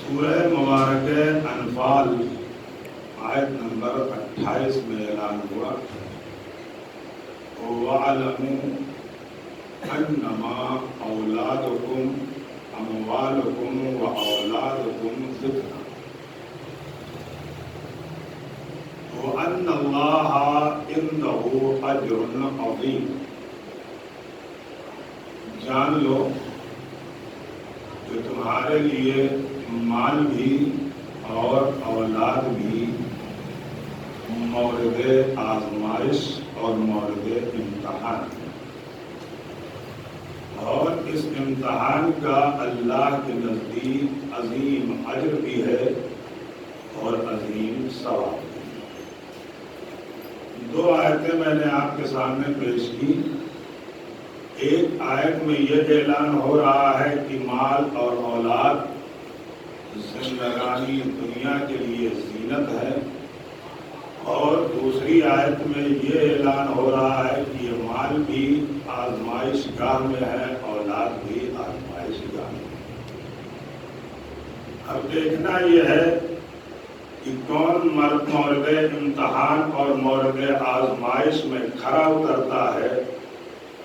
سورہ مبارک انفال آیت نمبر 28 میں اعلان ہوا وَاعْلَمُوا أَنَّمَا أَوْلَادُكُمْ أَمْوَالُكُمْ وَأَوْلَادُكُمْ فِتْنَةٌ وَأَنَّ اللَّهَ عِندَهُ أَجْرٌ عَظِيمٌ۔ جان لو کہ تمہارے لیے مال بھی اور اولاد بھی مورد آزمائش اور مورد امتحان ہے، اور اس امتحان کا اللہ کے نزدیک عظیم اجر بھی ہے اور عظیم ثواب بھی ہے۔ دو آیتیں میں نے آپ کے سامنے پیش کی۔ ایک آیت میں یہ اعلان ہو رہا ہے کہ مال اور اولاد زندگانی دنیا کے لیے زینت ہے، اور دوسری آیت میں یہ اعلان ہو رہا ہے کہ یہ مال بھی آزمائش گاہ میں ہے، اولاد بھی آزمائش گاہ میں ہے۔ اب دیکھنا یہ ہے کہ کون مورد امتحان اور مورد آزمائش میں کھرا اترتا ہے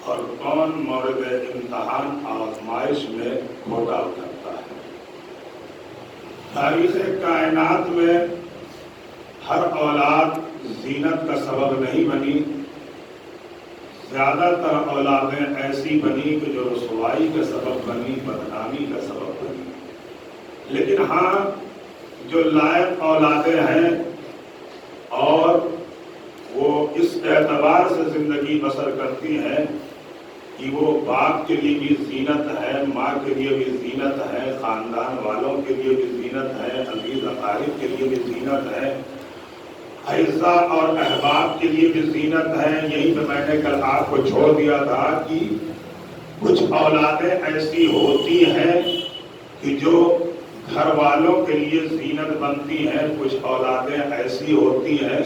اور کون مورد امتحان آزمائش میں کھوٹا اترتا ہے۔ تاریخ کائنات میں ہر اولاد زینت کا سبب نہیں بنی، زیادہ تر اولادیں ایسی بنی کہ جو رسوائی کا سبب بنی، بدنامی کا سبب بنی۔ لیکن ہاں، جو لائق اولادیں ہیں اور وہ اس اعتبار سے زندگی بسر کرتی ہیں کہ وہ باپ کے لیے بھی زینت ہے، ماں کے لیے بھی زینت ہے، خاندان والوں کے لیے بھی زینت ہے، عزیز اقارب کے لیے بھی زینت ہے، اعزاء اور احباب کے لیے بھی زینت ہے۔ یہی پہ میں نے کل آپ کو چھوڑ دیا تھا کہ کچھ اولادیں ایسی ہوتی ہیں کہ جو گھر والوں کے لیے زینت بنتی ہیں، کچھ اولادیں ایسی ہوتی ہیں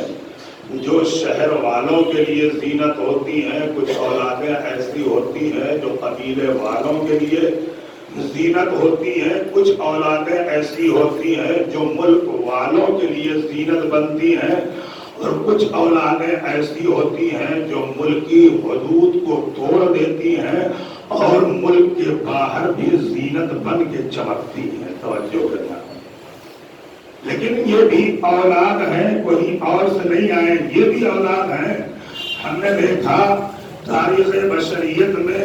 جو شہر والوں کے لیے زینت ہوتی ہیں، کچھ اولادیں ایسی ہوتی ہیں جو قبیلے والوں کے لیے زینت ہوتی ہیں، کچھ اولادیں ایسی ہوتی ہیں جو ملک والوں کے لیے زینت بنتی ہیں، اور کچھ اولادیں ایسی ہوتی ہیں جو ملکی حدود کو توڑ دیتی ہیں اور ملک کے باہر بھی زینت بن کے چمکتی ہیں۔ توجہ کرنا۔ لیکن یہ بھی اولاد ہیں، کوئی اور سے نہیں آئے، یہ بھی اولاد ہیں۔ ہم نے دیکھا تاریخ بشریت میں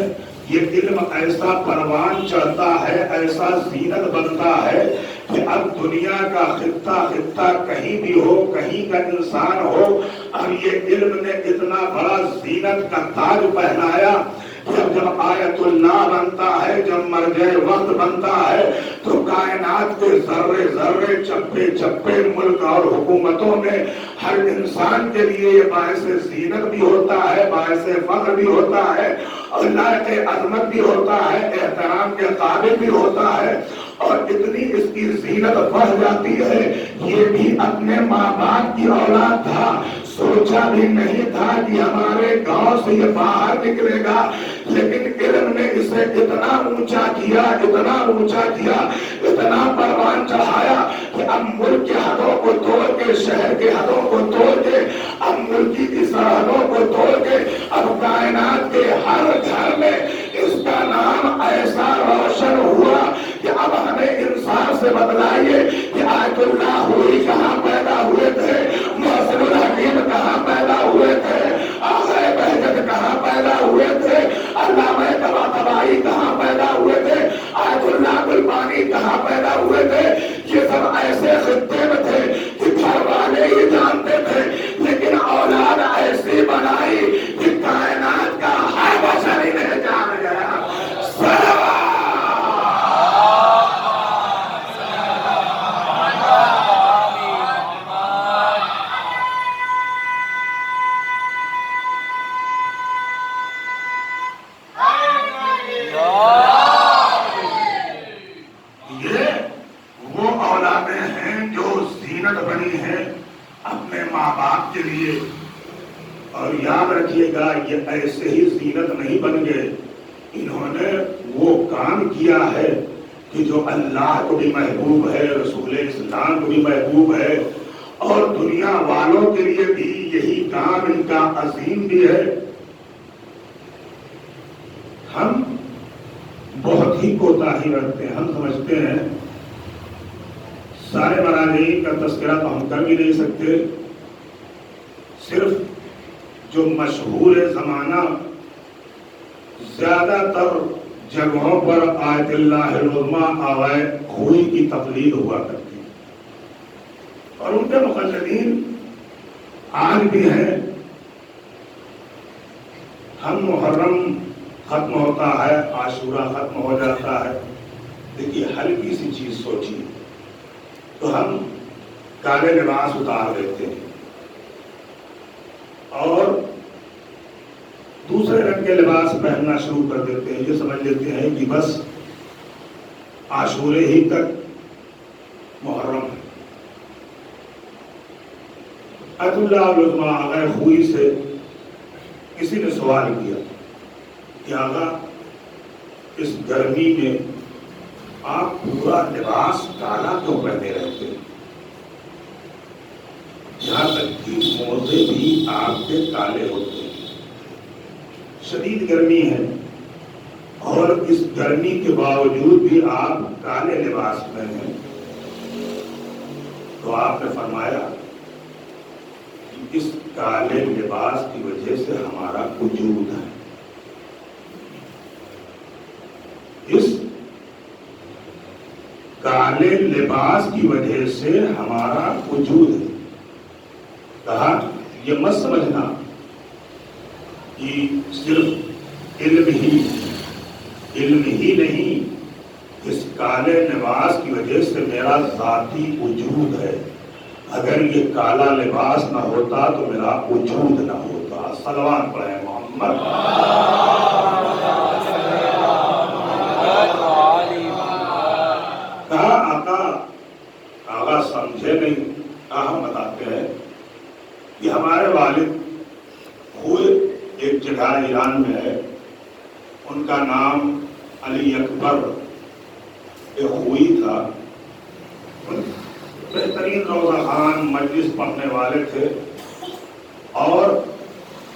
یہ علم ایسا پروان چڑھتا ہے، ایسا زینت بنتا ہے کہ اب دنیا کا خطہ کہیں بھی ہو، کہیں کا انسان ہو، اب یہ علم نے اتنا بڑا زینت کا تاج پہنایا کہ جب آیت اللہ بنتا ہے، جب مرجع وقت بنتا ہے، تو کائنات کے ذرے ذرے، چپے چپے، ملک اور حکومتوں میں ہر انسان کے لیے یہ باعث زینت بھی ہوتا ہے، باعث فخر بھی ہوتا ہے، اور لائق عظمت بھی ہوتا ہے، احترام کے قابل بھی ہوتا ہے، اور اتنی اس کی زینت بڑھ جاتی ہے۔ یہ بھی اپنے ماں باپ کی اولاد تھا، سوچا بھی نہیں تھا کہ ہمارے گاؤں سے یہ باہر نکلے گا، لیکن علم نے اسے اتنا اونچا کیا، اتنا اونچا کیا، اتنا پروان چڑھایا کہ اب ملک کے حدوں کو توڑ کے، شہر کے حدوں کو توڑ کے، اب ملکی کی سرحدوں کو توڑ کے، اب کائنات کے ہر گھر میں اس کا نام ایسا روشن ہوا کہ اب ہمیں انسان سے بتلائیے کہ آیت اللہ ہوئی کہاں پیدا ہوئے تھے، محسن الحکیم کہاں پیدا ہوئے تھے، آغا بہجت کہاں پیدا ہوئے تھے، علامہ طباطبائی کہاں پیدا ہوئے تھے، آیت اللہ گلبانی کہاں پیدا ہوئے تھے۔ یہ سب ایسے خطے میں تھے کہ گھر والے ہی جانتے تھے، لیکن اولاد ایسی بنائی کہ کائنات کا ہر بشر انہیں جان گیا۔ اور یاد رکھیے گا، یہ ایسے ہی زینت نہیں بن گئے، انہوں نے وہ کام کیا ہے کہ جو اللہ کو بھی محبوب ہے، رسول اسلام کو بھی محبوب ہے، اور دنیا والوں کے لیے بھی یہی کام ان کا عظیم بھی ہے. ہم بہت ہی کوتاہی رکھتے ہیں. ہم سمجھتے ہیں سارے مراجعین کا تذکرہ تو ہم کر بھی نہیں سکتے، صرف جو مشہور زمانہ زیادہ تر جگہوں پر آیت اللہ العظمیٰ آوائے خوئی کی تقلید ہوا کرتی ہے، اور ان کے مقلدین آج بھی ہیں. ہم محرم ختم ہوتا ہے، عاشورہ ختم ہو جاتا ہے، دیکھیے ہلکی سی چیز سوچیے تو ہم کالے لباس اتار دیتے ہیں اور دوسرے رنگ کے لباس پہننا شروع کر دیتے ہیں. یہ سمجھ لیتے ہیں کہ بس عاشورے ہی تک محرم ہے. آیت اللہ العظمیٰ آغا خوئی سے کسی نے سوال کیا کہ آغا اس گرمی میں آپ پورا لباس کالا کیوں پہنے رہتے ہیں؟ یہاں تک کہ موزے بھی آپ کے کالے ہوتے ہیں. شدید گرمی ہے اور اس گرمی کے باوجود بھی آپ کالے لباس پہنے. تو آپ نے فرمایا کہ اس کالے لباس کی وجہ سے ہمارا وجود ہے. اس کالے لباس کی وجہ سے ہمارا وجود ہے. کہا یہ مت سمجھنا کہ صرف علم ہی نہیں، اس کالے لباس کی وجہ سے میرا ذاتی وجود ہے. اگر یہ کالا لباس نہ ہوتا تو میرا وجود نہ ہوتا. صلوات پڑھیں محمد. کہا آقا سمجھے نہیں. ہم بتاتے ہیں کہ ہمارے والد خوئی ایک جگہ ایران میں ہے، ان کا نام علی اکبر خوئی تھا. بہترین روزہ خوان مجلس پڑھنے والے تھے اور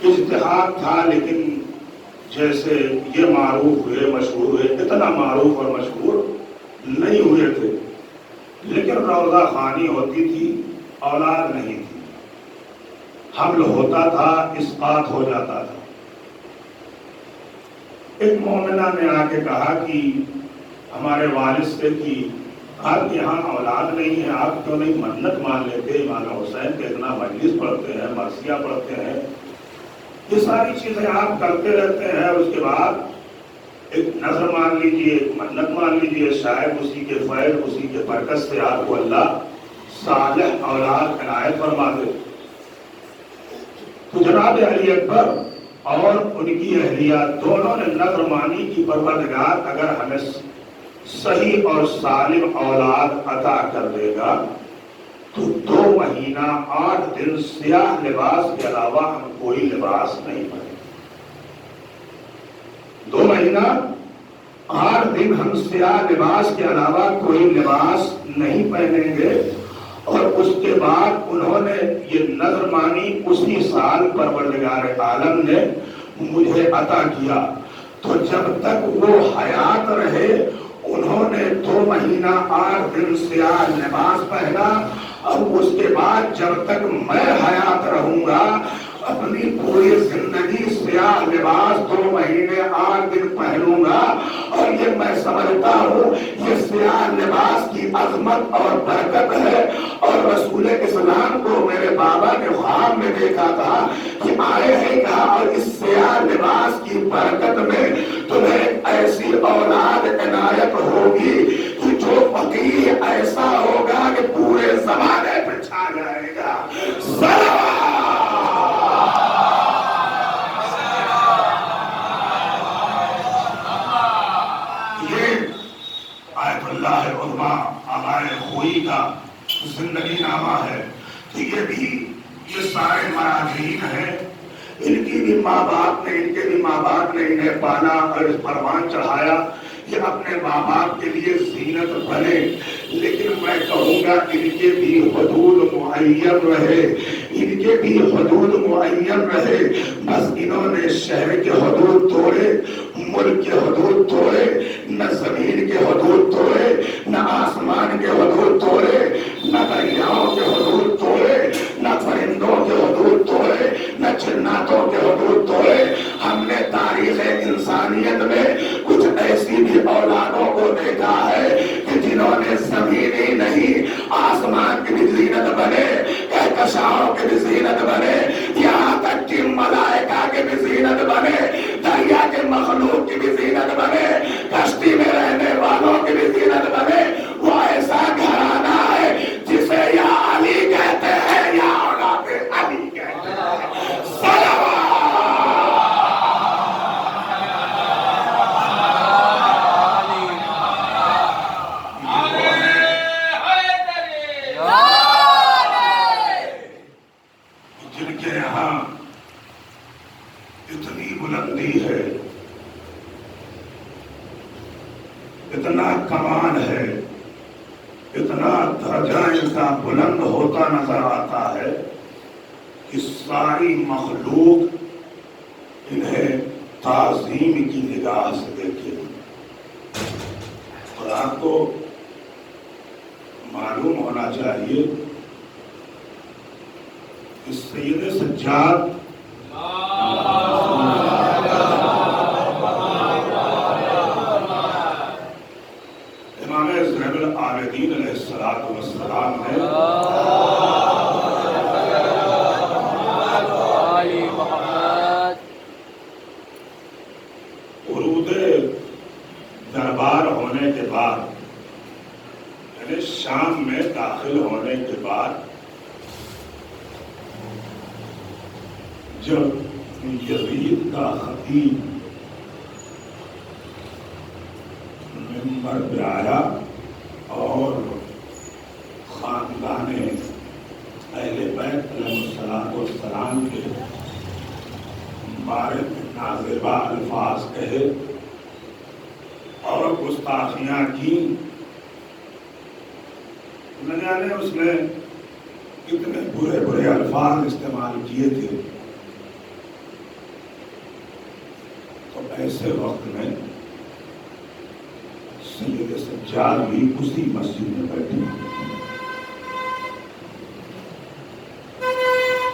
اجتہاد تھا، لیکن جیسے یہ معروف ہوئے مشہور ہوئے اتنا معروف اور مشہور نہیں ہوئے تھے. لیکن روزہ خوانی ہوتی تھی، اولاد نہیں تھی، حمل ہوتا تھا، اسقاط ہو جاتا تھا. ایک مومنہ نے آ کے کہا کہ ہمارے والد سے کہ آپ کے یہاں اولاد نہیں ہے، آپ کیوں نہیں منت مان لیتے؟ امام حسین کے اتنا مجلس پڑھتے ہیں، مرثیہ پڑھتے ہیں، یہ ساری چیزیں آپ کرتے رہتے ہیں، اور اس کے بعد ایک نظر مان لیجئے، ایک منت مان لیجئے، شاید اسی کے فیض اسی کے برکت سے آپ کو اللہ صالح اولاد عنایت فرما دے. تو جناب علی اکبر اور ان کی اہلیہ دونوں نے نظر مانی کہ پروردگار اگر ہمیں صحیح اور سالم اولاد عطا کر دے گا تو 2 مہینہ 8 دن سیاہ لباس کے علاوہ ہم کوئی لباس نہیں پہنیں. 2 مہینہ 8 دن ہم سیاہ لباس کے علاوہ کوئی لباس نہیں پہنیں گے. اور اس کے بعد انہوں نے یہ نظر مانی. اسی سال پروردگار عالم نے مجھے عطا کیا. تو جب تک وہ حیات رہے انہوں نے 2 مہینہ 8 دن سیاہ لباس پہنا، اور اس کے بعد جب تک میں حیات رہوں گا اپنی پوری زندگی سیاہ لباس 2 مہینے 8 دن پہنوں گا. اور یہ میں سمجھتا ہوں یہ سیاہ لباس کی عظمت اور برکت ہے. اور رسول اسلام کو میرے بابا نے خواب میں دیکھا تھا کہ آئے ہیں کہا اور اس سیاہ لباس کی برکت میں تمہیں ایسی اولاد عنایت ہوگی کہ جو فقیر ایسا ہوگا کہ پورے زمانے پہ چھا جائے گا. خوئی کا زندگی نامہ ہے. تو یہ سارے مراجعین ہیں، ان کی بھی ماں باپ نے، ان کے بھی ماں باپ نے انہیں پالا اور اس پروان چڑھایا. یہ اپنے ماں باپ کے لیے زینت بنے، لیکن میں کہوں گا ان کے بھی حدود معین رہے، ان کے بھی حدود معین رہے۔ بس انہوں نے شہر کے حدود توڑے، ملک کے حدود توڑے، نہ زمین کے حدود توڑے، نہ آسمان کے حدود توڑے، نہ دریاؤں کے حدود توڑے، نہ پرندوں کے حدود توڑے، نہ جناتوں کے حدود توڑے۔ ہم نے تاریخ انسانیت میں کچھ ایسی بھی اولادوں کو دیکھا ہے کہ جنہوں نے زمین ہی نہیں آسمان کی بھی زینت بنے، کہکشاؤں کی بھی زینت بنے، یہاں تک کہ ملائکہ کی بھی زینت بنے، دریا کے مخلوق کی بھی زینت بنے، کشتی میں رہنے والوں کی بھی زینت بنے۔ وہ ایسا گھرانہ ہے جسے یا علی کہتے ہیں یا اولاد علی کہتے ہیں۔ صلوات جن کے یہاں اتنی بلندی ہے، اتنا کمال ہے، اتنا درجہ ان کا بلند ہوتا نظر آتا ہے کہ ساری مخلوق انہیں تعظیم کی نگاہ سے دیکھے۔ اور آپ کو معلوم ہونا چاہیے کہ سید سجاد امام زین العابدین علیہ السلام نے عروج دربار ہونے کے بعد، یعنی شام میں داخل ہونے کے بعد، جب یزید کا خطیب منبر پہ آیا اور خاندان اہل بیت علیہ السلام کے بارے میں نازیبا الفاظ کہے اور گستاخیاں کی، نہ جانے اس نے کتنے برے برے الفاظ استعمال کیے تھے۔ تو ایسے وقت میں سید سجاد بھی اسی مسجد میں بیٹھے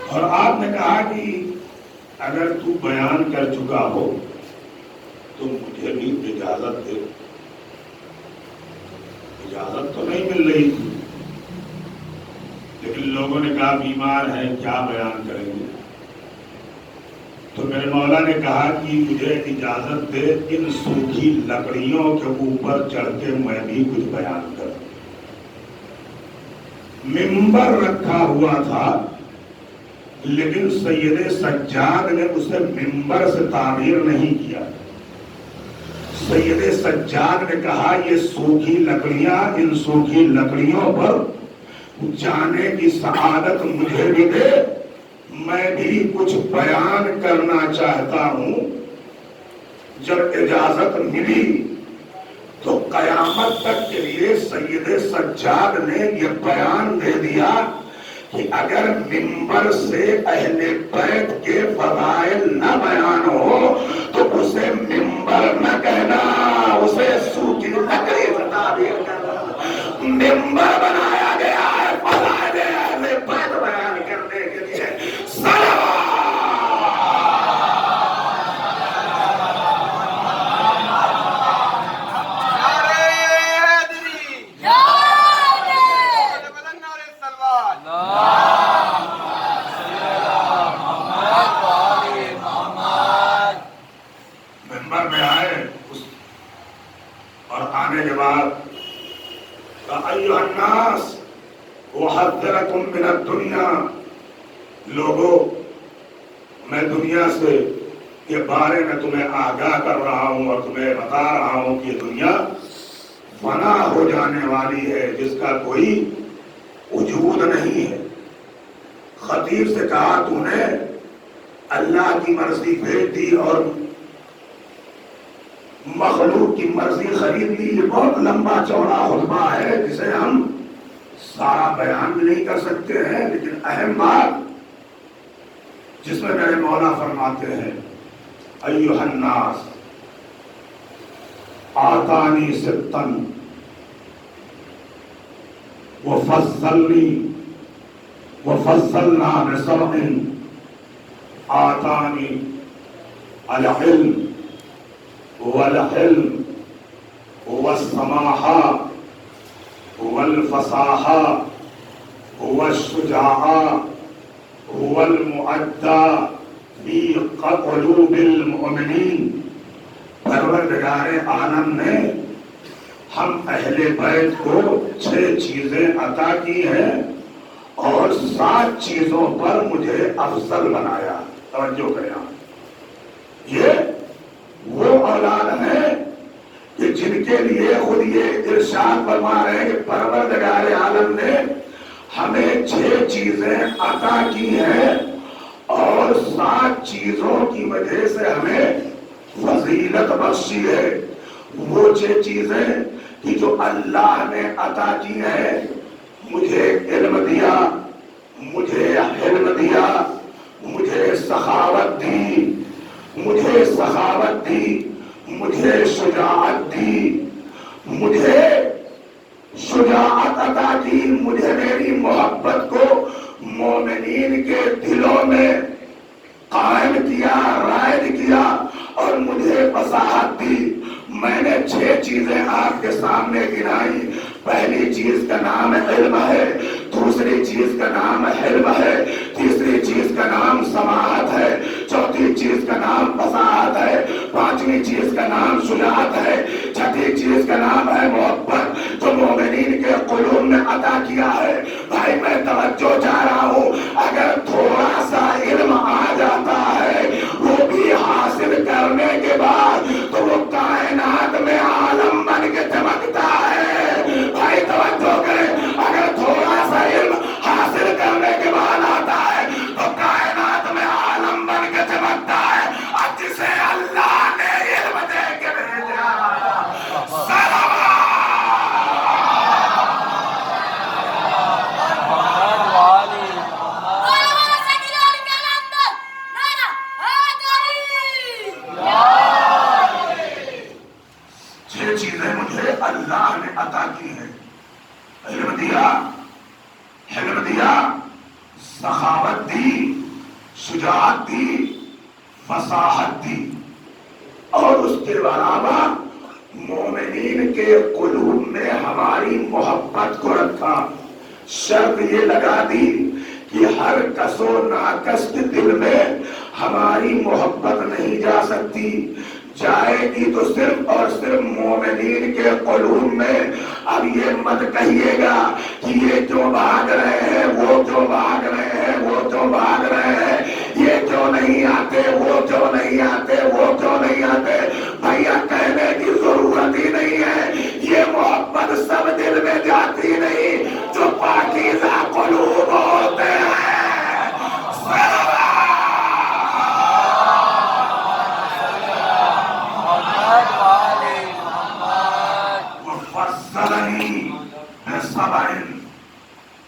اور آپ نے کہا کہ اگر تو بیان کر چکا ہو تو مجھے بھی اجازت دے۔ اجازت تو نہیں مل رہی تھی، لیکن لوگوں نے کہا بیمار ہیں، کیا بیان کریں گے؟ تو میرے مولا نے کہا کہ مجھے اجازت دے ان سوکھی لکڑیوں کے اوپر چڑھ کے میں بھی کچھ بیان کروں۔ منبر رکھا ہوا تھا، لیکن سید سجاد نے اسے منبر سے تعبیر نہیں کیا۔ سید سجاد نے کہا یہ سوکھی لکڑیاں، ان سوکھی لکڑیوں پر جانے کی سعادت مجھے بھی دے، میں بھی کچھ بیان کرنا چاہتا ہوں۔ جب اجازت ملی تو قیامت تک کے لیے سید سجاد نے یہ بیان دے دیا کہ اگر منبر سے اہل بیت کے فضائل نہ بیان ہو تو اسے منبر نہ کہنا، اسے سوکھی لکڑی سے تعبیر کرنا۔ منبر بنایا گیا ہے فضائل اہل بیت بیان کرنے کے لیے۔ منبر میں آئے اور آنے کے بعد ایھا الناس احذرکم من الدنیا، لوگوں میں دنیا سے کے بارے میں تمہیں آگاہ کر رہا ہوں اور تمہیں بتا رہا ہوں کہ یہ دنیا فنا ہو جانے والی ہے، جس کا کوئی وجود نہیں ہے۔ خطیب سے کہا تو نے اللہ کی مرضی بھیج دی اور مخلوق کی مرضی خرید لی. یہ بہت لمبا چوڑا خطبہ ہے جسے ہم سارا بیان بھی نہیں کر سکتے ہیں، لیکن اہم بات جس میں میرے مولا فرماتے ہیں ایھا الناس آتانی ستن وفضلنا بسبع آتانی العلم والحلم والسماحة والفصاحة والشجاعة والمؤدى في قلوب المؤمنين. پروردگار عالم نے ہم اہل بیت کو 6 چیزیں عطا کی ہیں اور 7 چیزوں پر مجھے افضل بنایا. توجہ کریں، یہ وہ اولاد ہیں کہ جن کے لیے خود یہ ارشاد فرما رہے ہیں کہ پروردگار عالم نے ہمیں 6 چیزیں عطا کی ہیں اور 7 چیزوں کی وجہ سے ہمیں فضیلت بخشی ہے. وہ 6 چیزیں کہ جو اللہ نے عطا کی ہیں، مجھے علم دیا، مجھے حلم دیا، مجھے سخاوت دی، مجھے سخاوت دی، مجھے شجاعت دی، مجھے شجاعت عطا کی، مجھے میری محبت کو مومنین کے دلوں میں قائم کیا، رائج کیا اور مجھے فصاحت دی. میں نے 6 چیزیں آپ کے سامنے گنائی. پہلی چیز کا نام علم ہے، دوسری چیز کا نام حلم ہے، تیسری چیز کا نام سماحت ہے، چوتھی چیز کا نام فصاحت ہے، پانچویں چیز کا نام شجاعت ہے، چھٹی چیز کا نام ہے محبت جو مومنین کے قلوب میں عطا کیا ہے. بھائی میں توجہ چاہ رہا ہوں، اگر تھوڑا سا علم آ جاتا ہے وہ بھی حاصل کرنے کے بعد تو وہ کائنات میں عالم بن کے چمکتا ہے. بھائی توجہ کریں، اگر تھوڑا سا علم حاصل کرنے کے بعد آتا ہے تو کائنات میں عالم بن کے چمکتا ہے. اب جسے اللہ نے علم دے کے بھیجا اللہ نے عطا کی ہے. علم دیا، حلم دیا، سخاوت دی، شجاعت دی، فصاحت دی اور اس کے علاوہ مومنین کے قلوب میں ہماری محبت کو رکھا. شرط یہ لگا دی کہ ہر کس و ناکس کے دل میں ہماری محبت نہیں جا سکتی، جائے گی تو صرف اور صرف مومنین کے قلوب میں. اب یہ مت کہیے گا کہ یہ کیوں بھاگ رہے ہیں، وہ کیوں بھاگ رہے ہیں، وہ کیوں بھاگ رہے ہیں، یہ کیوں نہیں آتے، وہ کیوں نہیں آتے، وہ کیوں نہیں آتے. بھیا کہنے کی ضرورت ہی نہیں ہے. یہ محبت سب دل میں جاتی نہیں جو پاکیزہ قلوب ہوتے ہیں.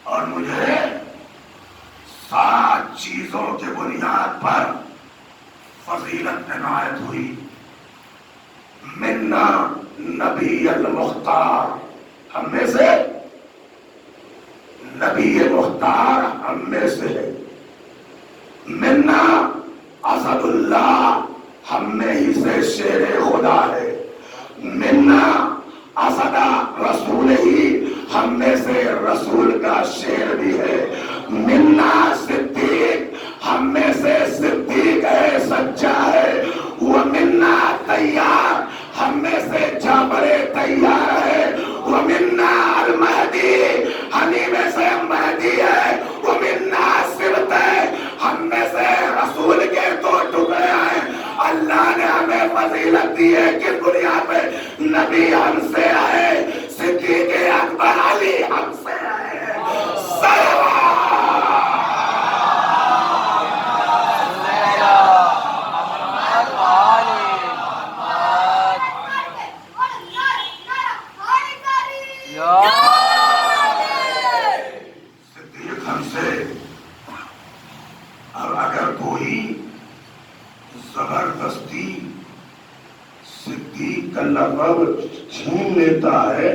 اور مجھے 7 چیزوں کے بنیاد پر فضیلت عنایت ہوئی. منا نبی المختار، ہم میں سے نبی مختار ہم میں سے ہے. منا اسد اللہ، ہم میں ہی سے شیر خدا ہے. منا اسد رسول ہی، ہم میں سے رسول کا شیر بھی ہے. منا صدیق، ہم میں سے صدیق ہے، سچا ہے. وہ منا تیار، ہم میں سے جعفر تیار ہے. وہ منا المہدی، ہمیں میں سے مہدی ہے. وہ منا سبت ہے، ہم میں سے رسول کے 2 ٹکڑے ہیں. اللہ نے ہمیں فضیلت دی ہے کس بنیاد پہ؟ نبی ہم سے آئے، صدیق اکبر علی ہم سے آئے. صدیق ہم سے اب اگر کوئی زبردستی صدیق کا لقب چھین لیتا ہے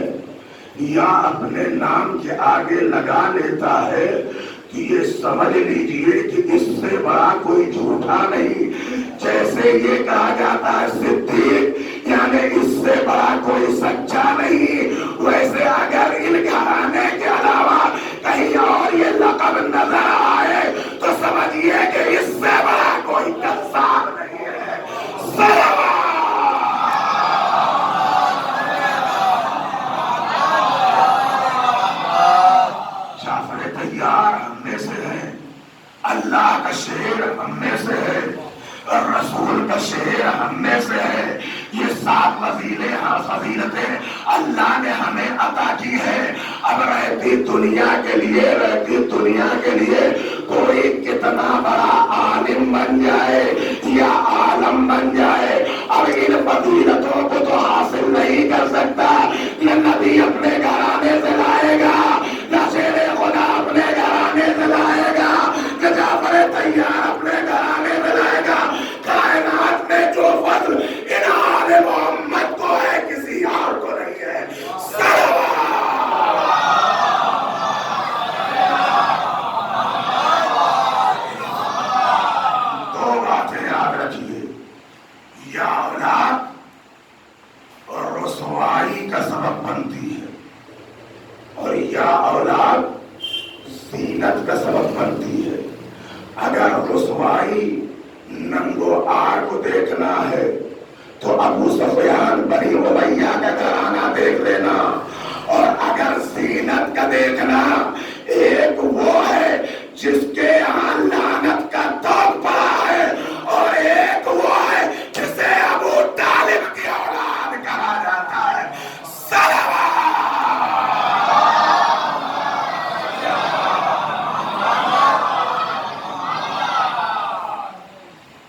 یا اپنے نام کے آگے لگا لیتا ہے کہ یہ سمجھ لیجئے کہ اس سے بڑا کوئی جھوٹا نہیں. جیسے یہ کہا جاتا ہے صدیق یعنی اس سے بڑا کوئی سچا نہیں، ویسے اگر ان گھرانے کے علاوہ کہیں اور یہ لقب نظر آئے تو سمجھیے کہ اس سے بڑا کوئی کذاب نہیں ہے. جعفر طیار ہم میں سے ہے، اللہ کا شعر ہم میں سے ہے، رسول کا شعر ہم میں سے ہے. یہ 7 فضیلتیں اللہ نے ہمیں عطا کی ہے. اب رہتی دنیا کے لیے کوئی کتنا بڑا عالم بن جائے یا عالم بن جائے، اب ان فضیلتوں کو تو حاصل نہیں کر سکتا. نہ نبی اپنے گھرانے سے لائے گا، نہ شیر خدا اپنے گھرانے سے لائے گا، نہ جعفر طیار اپنے گھرانے سے لائے گا. کائنات میں جو فضل ان آل محمد کو ہے کسی اور کو نہیں ہے. دو باتیں یاد رکھیے، یا اولاد رسوائی کا سبب بنتی ہے اور یا اولاد زینت کا سبب بنتی ہے. اگر رسوائی ننگو آر کو دیکھنا ہے تو ابو سفیان بنی امیہ کا گھرانہ دیکھ لینا، اور اگر زینت کا دیکھنا ایک وہ ہے جس کے یہاں لعنت کا داغ پڑا ہے اور ایک وہ ہے جسے ابو طالب کی اولاد کہا جاتا ہے.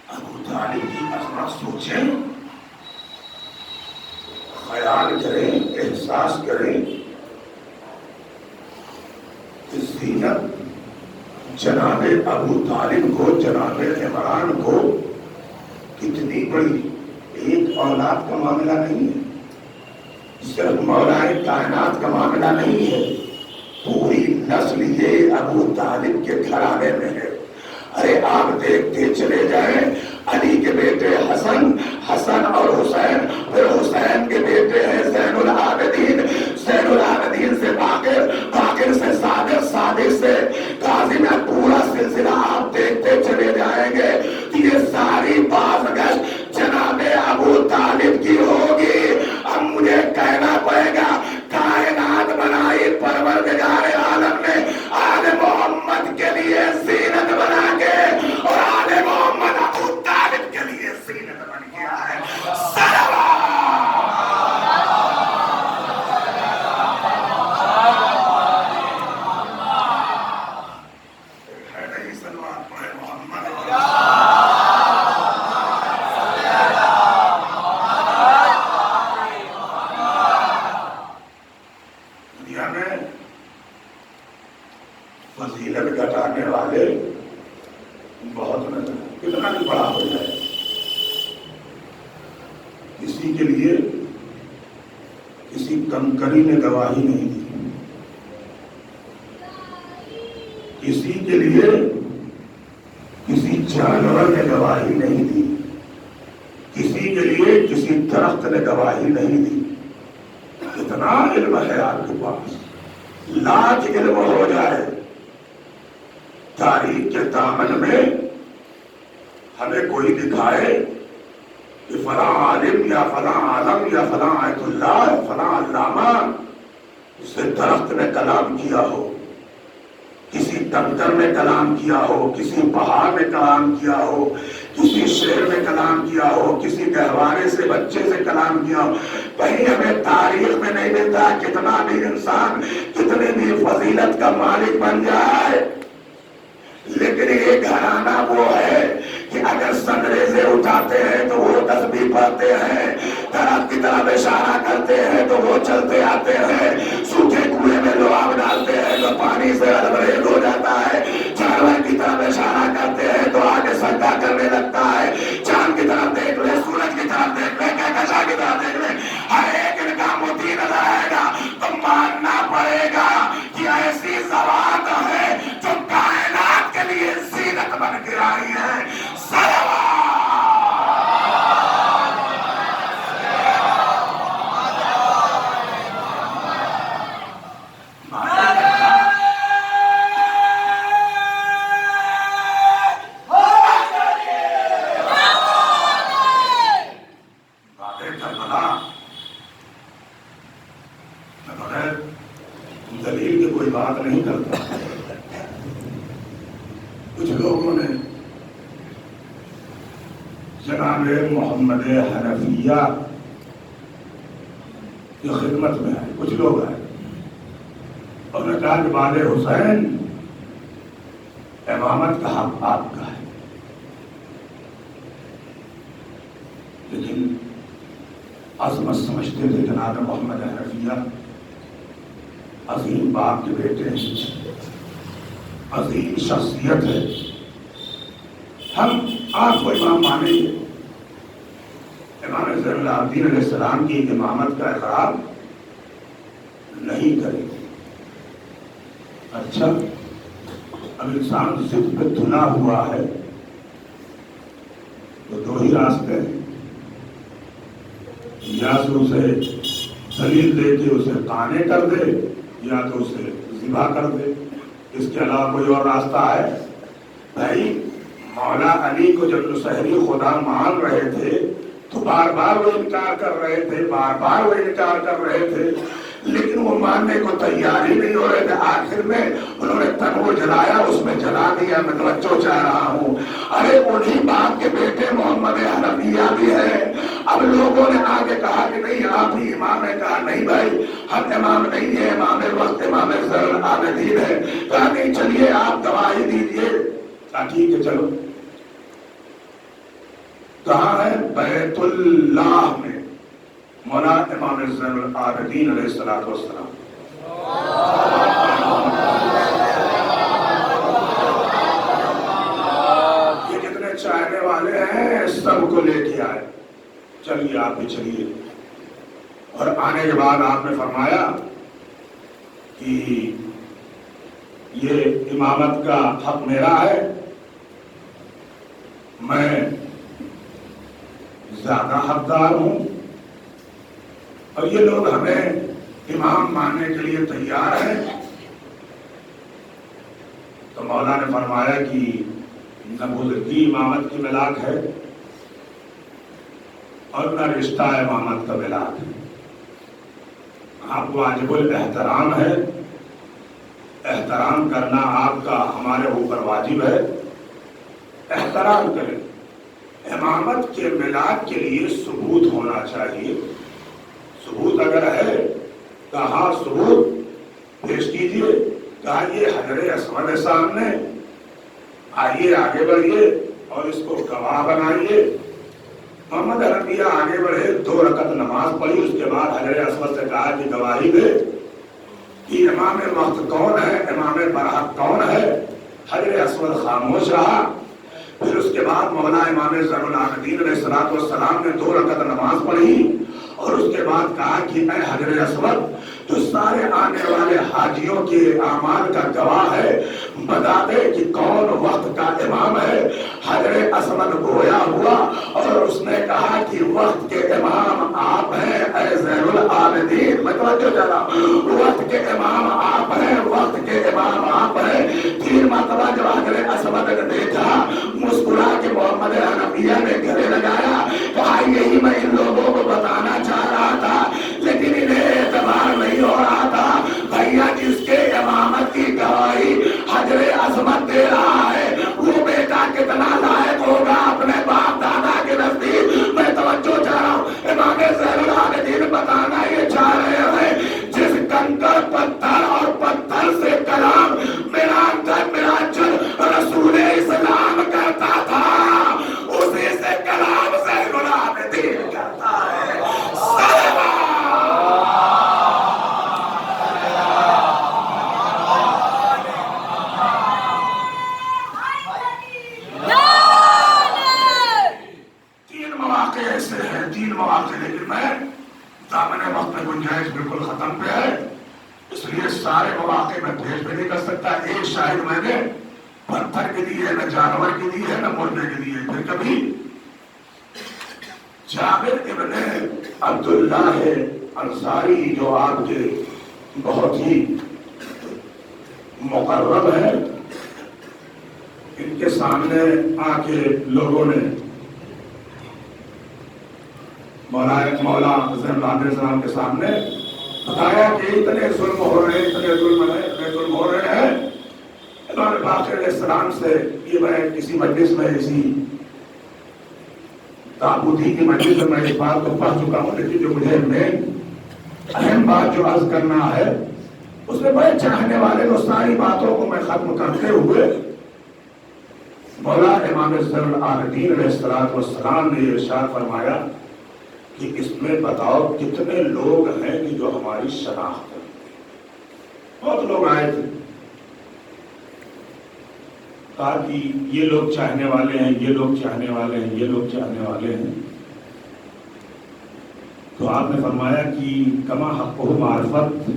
ابو طالب کی عظمت سوچیں، خیال کریں، احساس کریں کہ زینت جناب ابو طالب کو، جناب عمران کو کتنی بڑی ایک اولاد کا معاملہ نہیں ہے، صرف مولائے کائنات کا معاملہ نہیں ہے، پوری نسل یہ ابو طالب کے گھرانے میں ہے. ارے آپ دیکھتے چلے جائیں، علی کے بیٹے حسن، حسن اور حسین، پھر حسین کے بیٹے ہیں زین العابدین، زین العابدین سے باقر، باقر سے صادق، صادق سے قاسم. پورا سلسلہ آپ دیکھتے چلے جائیں گے. یہ ساری بازگشت جناب ابو طالب کی ہوگی. اب مجھے کہنا پڑے گا کائنات بنائی پروردگار عالم نے آل محمد کے لیے زینت بنا کے، اور آل محمد ابو طالب کے لیے زینت بن گیا ہے. فضیلت گھٹانے والے بہت نظر، کتنا بھی بڑا ہو جائے. کسی کے لیے کسی کنکری نے گواہی نہیں دی، کسی کے لیے کسی جانور نے گواہی نہیں دی، کسی کے لیے کسی درخت نے گواہی نہیں دی. کتنا علم ہے آپ کے پاس، لاکھ علم ہو جائے، تاریخ کے دامن میں ہمیں کوئی دکھائے کہ فلاں عالم یا فلاں عالم یا فلاں آیت اللہ فلاں علامہ سے درخت نے کلام کیا ہو، کسی دفتر میں کلام کیا ہو، کسی پہاڑ میں کلام کیا ہو، کسی شعر میں کلام کیا ہو، کسی گہوارے سے بچے سے کلام کیا ہو. کہیں ہمیں تاریخ میں نہیں ملتا. کتنا بھی انسان کتنی بھی فضیلت کا مالک بن جائے، لیکن یہ گھرانہ وہ ہے کہ اگر سنریزے اٹھاتے ہیں تو وہ تسبیح پڑھتے ہیں، درخت کی طرف اشارہ کرتے ہیں تو وہ چلتے آتے ہیں، سوکھے کنویں میں لعاب ڈالتے ہیں تو پانی سے لبریز ہو جاتا ہے، جانور کی طرف اشارہ کرتے ہیں تو آگے سجدہ کرنے لگتا ہے، چاند کی طرف دیکھ لے، سورج کی طرف دیکھ لے، کہکشاں کی طرف دیکھ لے، ہر ایک ان کا موتی نظر آئے گا تو ماننا پڑے گا کہ ایسی ذوات ہے جو کائنات کے لیے زینت بن کے آئی ہے۔ دلیل کی کوئی بات نہیں کرتا، کچھ لوگوں نے جناب محمد حنفیہ کی خدمت میں ہے، کچھ لوگ ہیں، اور نے کہا کہ بعد حسین امامت کا حق آپ کا ہے، لیکن عظمت سمجھتے تھے جناب محمد حنفیہ عظیم باپ کے بیٹے ہیں، عظیم شخصیت ہے، ہم آپ کو امام مانیں گے، امام زین العابدین علیہ السلام کی امامت کا اقرار نہیں کریں گے۔ اچھا، اب انسان ضد پہ دھنا ہوا ہے تو دو ہی راستے ہیں، یا تو اسے دلیل دے کے اسے قانع کر دے یا تو اسے ذبح کر دے، اس کے علاوہ کوئی اور راستہ ہے؟ بھائی مولا علی کو جب نصیری خدا مان رہے تھے تو بار بار وہ انکار کر رہے تھے، بار بار وہ انکار کر رہے تھے، لیکن وہ ماننے کو تیار ہی نہیں ہو رہے تھے۔ آخر میں انہوں نے تن کو جلایا، اس میں جلا دیا۔ میں توجہ چاہ رہا ہوں، ارے انہی باپ کے بیٹے محمد حنفیہ بھی ہے۔ اب لوگوں نے آگے کہا کہ نہیں آپ ہی امام ہے، کہا نہیں بھائی ہم امام نہیں ہے، امام وقت امام زین العابدین ہے۔ کہا نہیں چلیے آپ گواہی دیجیے، کہا ٹھیک ہے چلو۔ کہاں ہے؟ بیت اللہ میں مولا امام زین العابدین علیہ السلام۔ یہ کتنے چاہنے والے ہیں، سب کو لے کے آئے، چلیے آپ بھی چلیے۔ اور آنے کے بعد آپ نے فرمایا کہ یہ امامت کا حق میرا ہے، میں زیادہ حقدار ہوں، اور یہ لوگ ہمیں امام ماننے کے لیے تیار ہیں۔ تو مولا نے فرمایا کہ نہ بزرگی امامت کی ملاک ہے اور نہ رشتہ امامت کا ملاک ہے، آپ واجب الاحترام ہے، احترام کرنا آپ کا ہمارے اوپر واجب ہے، احترام کریں۔ امامت کے ملاک کے لیے ثبوت ہونا چاہیے، ثبوت اگر ہے کہا ثبوت پیش کیجیے، کہا یہ حجر اسود سامنے، آئیے آگے بڑھیے اور اس کو گواہ بنائیے۔ محمد حنفیہ آگے بڑھے، 2 رکعت نماز پڑھی، اس کے بعد حجر اسود سے کہا کہ گواہی دے کہ امام وقت کون ہے، امام برحق کون ہے۔ حجر اسود خاموش رہا۔ پھر اس کے بعد مولا امام زین العابدین علیہ السلام نے 2 رکعت نماز پڑھی اور اس کے بعد کہا کہ اے حجر اسود جو سارے آنے والے حاجیوں کے اعمال کا گواہ ہے، بتا دے کہ کون وقت کا امام ہے۔ حجر اسود گویا ہوا اور اس نے کہا کہ وقت کے امام آپ ہیں اے زین العابدین۔ میں توجہ چاہ رہا ہوں، وقت کے امام آپ ہیں، وقت کے امام آپ ہیں۔ 3 مرتبہ جب حجر اسود نے دیکھا، مسکرا کے محمد حنفیہ نے گلے لگایا، کہا یہی میں ان لوگوں کو بتانا چاہ رہا تھا، لیکن انہیں اعتبار نہیں ہو رہا تھا۔ بھیا جس کے امامت کی گواہی حجر اسود دے رہا ہے، وہ بیٹا کتنا لائق ہوگا اپنے باپ دادا کے نزدیک۔ میں توجہ چاہ رہا ہوں، امام زین العابدین بتانا یہ چاہ رہے ہیں جس کنکر پتھر اور پتھر سے کلام میں وقت میں گنجائش بالکل ختم پہ ہے، اس لیے سارے مواقع میں پیش بھی نہیں کر سکتا۔ ایک شاہد میں نے پتھر کی دی ہے، نہ جانور کی دی ہے، نہ مردے کی دی ہے۔ پھر کبھی جابر ابن عبداللہ انصاری جو آپ کے بہت ہی مقرب ہے، ان کے سامنے آ کے لوگوں نے مولا حسین علیہ السلام کے سامنے بتایا کہ اتنے ظلم ہو رہے ہیں، اتنے ظلم ہو رہے ہیں۔ امام باقر علیہ السلام سے یہ میں کسی مجلس میں، اسی تابوتی کی مجلس میں میں اس بات کو پڑھ چکا ہوں، لیکن جو مجھے مین اہم بات جو عرض کرنا ہے، اس میں بڑے چاہنے والے تو ساری باتوں کو میں ختم کرتے ہوئے مولا امام زین العابدین علیہ السلام نے یہ ارشاد فرمایا کہ اس میں بتاؤ کتنے لوگ ہیں کہ جو ہماری شناخت کرتے ہیں۔ بہت لوگ آئے تھے، کہا کہ یہ لوگ چاہنے والے ہیں، یہ لوگ چاہنے والے ہیں، یہ لوگ چاہنے والے ہیں۔ تو آپ نے فرمایا کہ کما حق و معرفت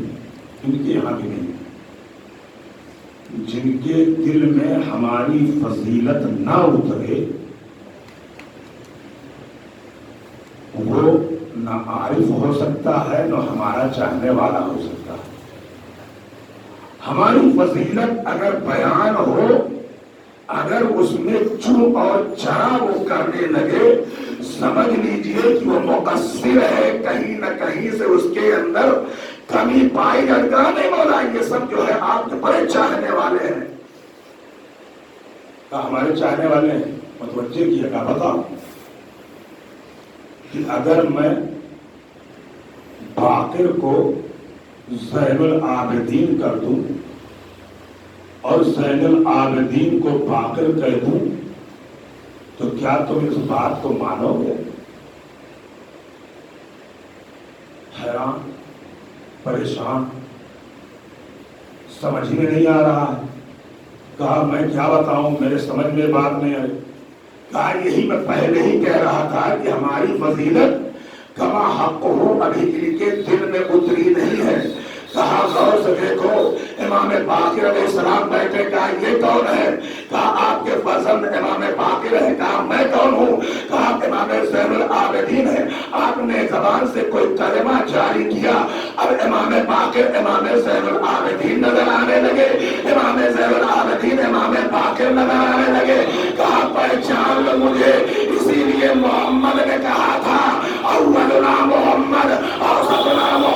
ان کے یہاں بھی نہیں، جن کے دل میں ہماری فضیلت نہ اترے وہ نہ عارف ہو سکتا ہے، نہ ہمارا چاہنے والا ہو سکتا ہے۔ ہماری فضیلت اگر بیان ہو، اگر اس میں چوں اور چرا وہ کرنے لگے، سمجھ لیجئے کہ وہ مقصر ہے، کہیں نہ کہیں سے اس کے اندر کمی پائی جاتا نہیں۔ مولا یہ سب جو ہے آپ کے بڑے چاہنے والے ہیں، کہا ہمارے چاہنے والے ہیں، متوجہ کیا، کہا بتاؤ کہ اگر میں باقر کو زین العابدین کر دوں اور زین العابدین کو باقر کہہ دوں تو کیا تم اس بات کو مانو گے؟ حیران، پریشان، سمجھ میں نہیں آ رہا ہے۔ کہا میں کیا بتاؤں، میرے سمجھ میں بات نہیں آئی۔ کہا یہی میں پہلے ہی کہہ رہا تھا کہ ہماری فضیلت کما حق ہو ابھی ان کے دل میں اتری نہیں ہے۔ کہا غور سے دیکھو، امام باقر علیہ السلام بیٹھے، کہا یہ کون ہے؟ کہا آپ کے فرزند امام باقر ہے۔ کہا میں کون ہوں؟ کہا امام زین العابدین ہے۔ آپ نے زبان سے کوئی کلمہ جاری کیا، اب امام باقر امام زین العابدین نظر آنے لگے، امام زین العابدین امام باقر نظر آنے لگے۔ کہا پہچان لو مجھے، اسی لیے محمد نے کہا تھا اولنا محمد اوسطنا محمد